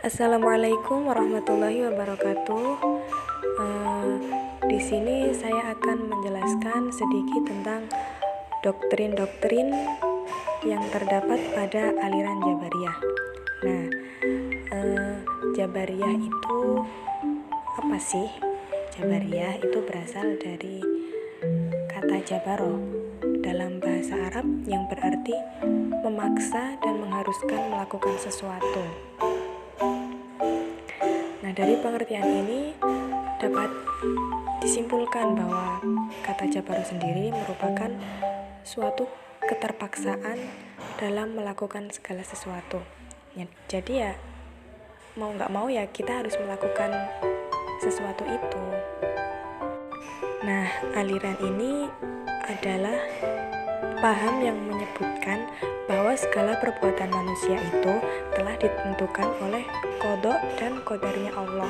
Assalamualaikum warahmatullahi wabarakatuh. Di sini saya akan menjelaskan sedikit tentang doktrin-doktrin yang terdapat pada aliran Jabariyah. Nah, Jabariyah itu apa sih? Jabariyah itu berasal dari kata jabaro dalam bahasa Arab yang berarti memaksa dan mengharuskan melakukan sesuatu. Nah, dari pengertian ini dapat disimpulkan bahwa kata jabaro sendiri merupakan suatu keterpaksaan dalam melakukan segala sesuatu. Jadi ya mau nggak mau ya kita harus melakukan sesuatu itu. Nah, aliran ini adalah paham yang menyebutkan bahwa segala perbuatan manusia itu telah ditentukan oleh qada dan qadarnya Allah.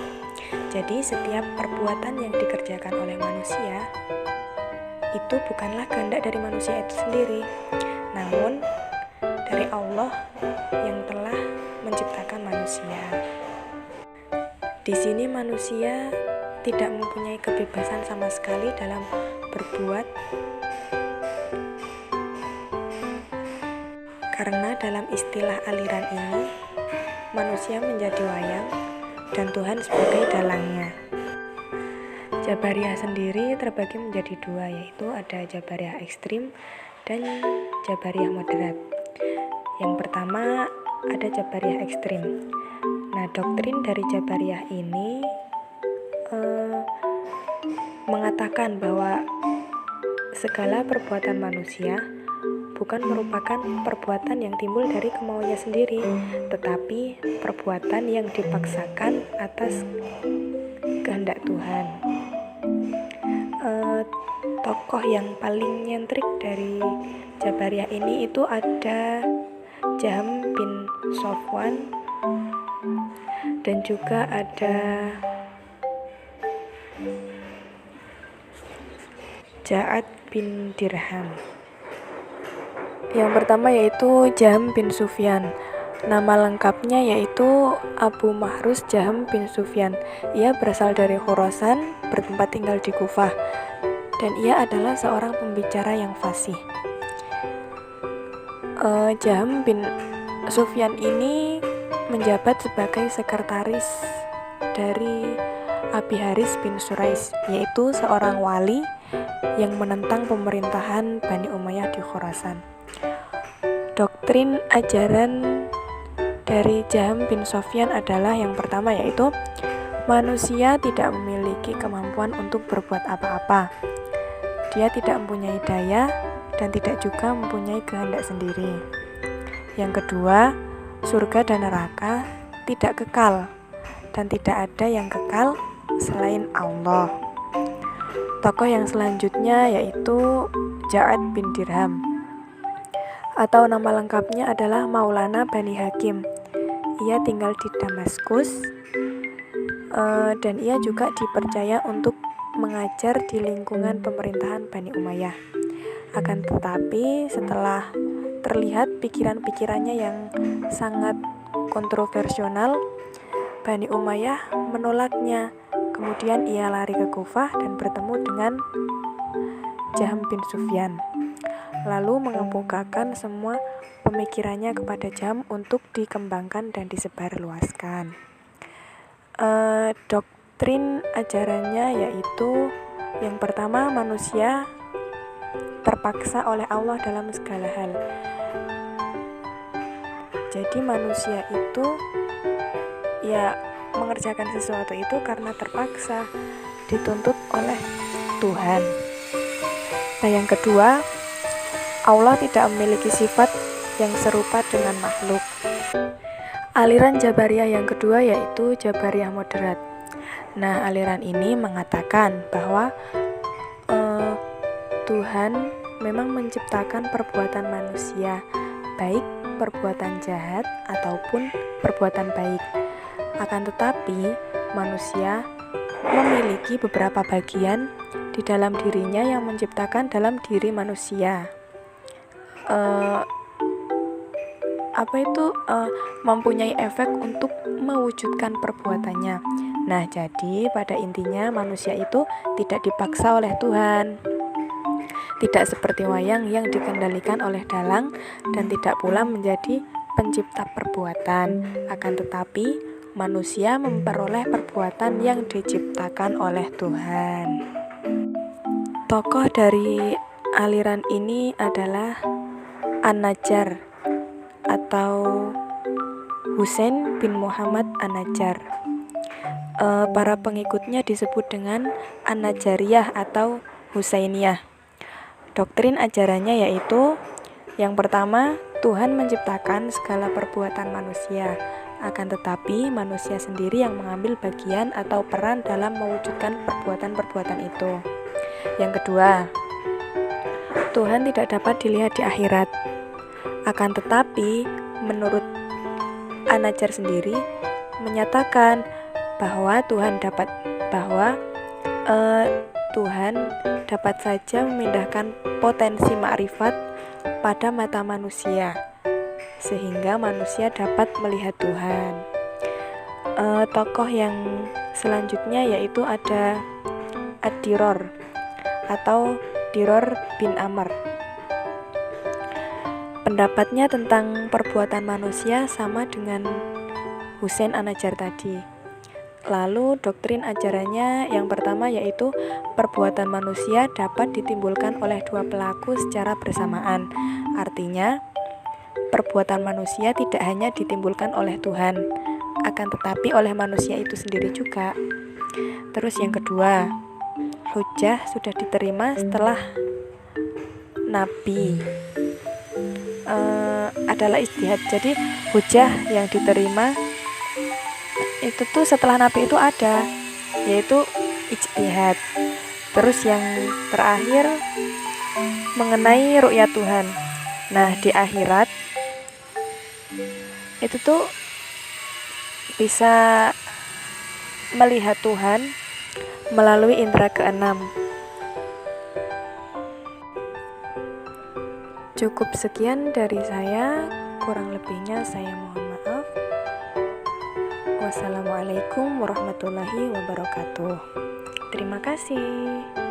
Jadi setiap perbuatan yang dikerjakan oleh manusia itu bukanlah kehendak dari manusia itu sendiri, namun dari Allah yang telah menciptakan manusia. Di sini manusia tidak mempunyai kebebasan sama sekali dalam berbuat, karena dalam istilah aliran ini manusia menjadi wayang dan Tuhan sebagai dalangnya. Jabariyah sendiri terbagi menjadi dua, yaitu ada Jabariyah ekstrim dan Jabariyah moderat. Yang pertama ada Jabariyah ekstrim. Nah, doktrin dari Jabariyah ini mengatakan bahwa segala perbuatan manusia bukan merupakan perbuatan yang timbul dari kemauannya sendiri, tetapi perbuatan yang dipaksakan atas kehendak Tuhan. Tokoh yang paling nyentrik dari Jabariyah ini itu ada Jahm bin Safwan dan juga ada Ja'ad bin Dirham. Yang pertama yaitu Jahm bin Sufyan. Nama lengkapnya yaitu Abu Mahrus Jahm bin Sufyan. Ia berasal dari Khurasan, bertempat tinggal di Kufah, dan ia adalah seorang pembicara yang fasih. Jahm bin Sufyan ini menjabat sebagai sekretaris dari Abi Haris bin Surais, yaitu seorang wali yang menentang pemerintahan Bani Umayyah di Khurasan. Doktrin ajaran dari Jahm bin Sufyan adalah yang pertama, yaitu manusia tidak memiliki kemampuan untuk berbuat apa-apa. Dia tidak mempunyai daya dan tidak juga mempunyai kehendak sendiri. Yang kedua, surga dan neraka tidak kekal dan tidak ada yang kekal selain Allah. Tokoh yang selanjutnya yaitu Ja'ad bin Dirham, atau nama lengkapnya adalah Maulana Bani Hakim. Ia tinggal di Damaskus dan ia juga dipercaya untuk mengajar di lingkungan pemerintahan Bani Umayyah. Akan tetapi setelah terlihat pikiran-pikirannya yang sangat kontroversial, Bani Umayyah menolaknya. Kemudian ia lari ke Kufah dan bertemu dengan Jahm bin Sufyan, lalu mengemukakan semua pemikirannya kepada Jahm untuk dikembangkan dan disebarluaskan. Doktrin ajarannya yaitu yang pertama, manusia terpaksa oleh Allah dalam segala hal. Jadi manusia itu ya mengerjakan sesuatu itu karena terpaksa, dituntut oleh Tuhan. Nah, yang kedua, Allah tidak memiliki sifat yang serupa dengan makhluk. Aliran Jabariyah yang kedua yaitu Jabariyah moderat. Nah, aliran ini mengatakan bahwa Tuhan memang menciptakan perbuatan manusia, baik perbuatan jahat ataupun perbuatan baik. Akan tetapi manusia memiliki beberapa bagian di dalam dirinya yang menciptakan dalam diri manusia. mempunyai efek untuk mewujudkan perbuatannya. Nah, jadi pada intinya manusia itu tidak dipaksa oleh Tuhan. Tidak seperti wayang yang dikendalikan oleh dalang dan tidak pula menjadi pencipta perbuatan. Akan tetapi manusia memperoleh perbuatan yang diciptakan oleh Tuhan. Tokoh dari aliran ini adalah An-Najjar atau Husain bin Muhammad An-Najjar. Para pengikutnya disebut dengan An-Najjariyah atau Husainiyah. Doktrin ajarannya yaitu yang pertama, Tuhan menciptakan segala perbuatan manusia, akan tetapi manusia sendiri yang mengambil bagian atau peran dalam mewujudkan perbuatan-perbuatan itu. Yang kedua, Tuhan tidak dapat dilihat di akhirat. Akan tetapi, menurut An-Najjar sendiri menyatakan bahwa Tuhan dapat saja memindahkan potensi makrifat pada mata manusia, sehingga manusia dapat melihat Tuhan. Tokoh yang selanjutnya yaitu ada Ad-Diror atau Diror bin Amr. Pendapatnya tentang perbuatan manusia sama dengan Husain An-Najjar tadi. Lalu doktrin ajarannya yang pertama yaitu perbuatan manusia dapat ditimbulkan oleh dua pelaku secara bersamaan. Artinya, perbuatan manusia tidak hanya ditimbulkan oleh Tuhan, akan tetapi oleh manusia itu sendiri juga. Terus yang kedua, hujjah sudah diterima setelah Nabi. Adalah ijtihad. Jadi hujjah yang diterima itu tuh setelah Nabi itu ada, yaitu ijtihad. Terus yang terakhir mengenai ru'yat Tuhan. Nah, di akhirat itu tuh bisa melihat Tuhan melalui indera keenam. Cukup sekian dari saya, kurang lebihnya saya mohon maaf. Wassalamualaikum warahmatullahi wabarakatuh. Terima kasih.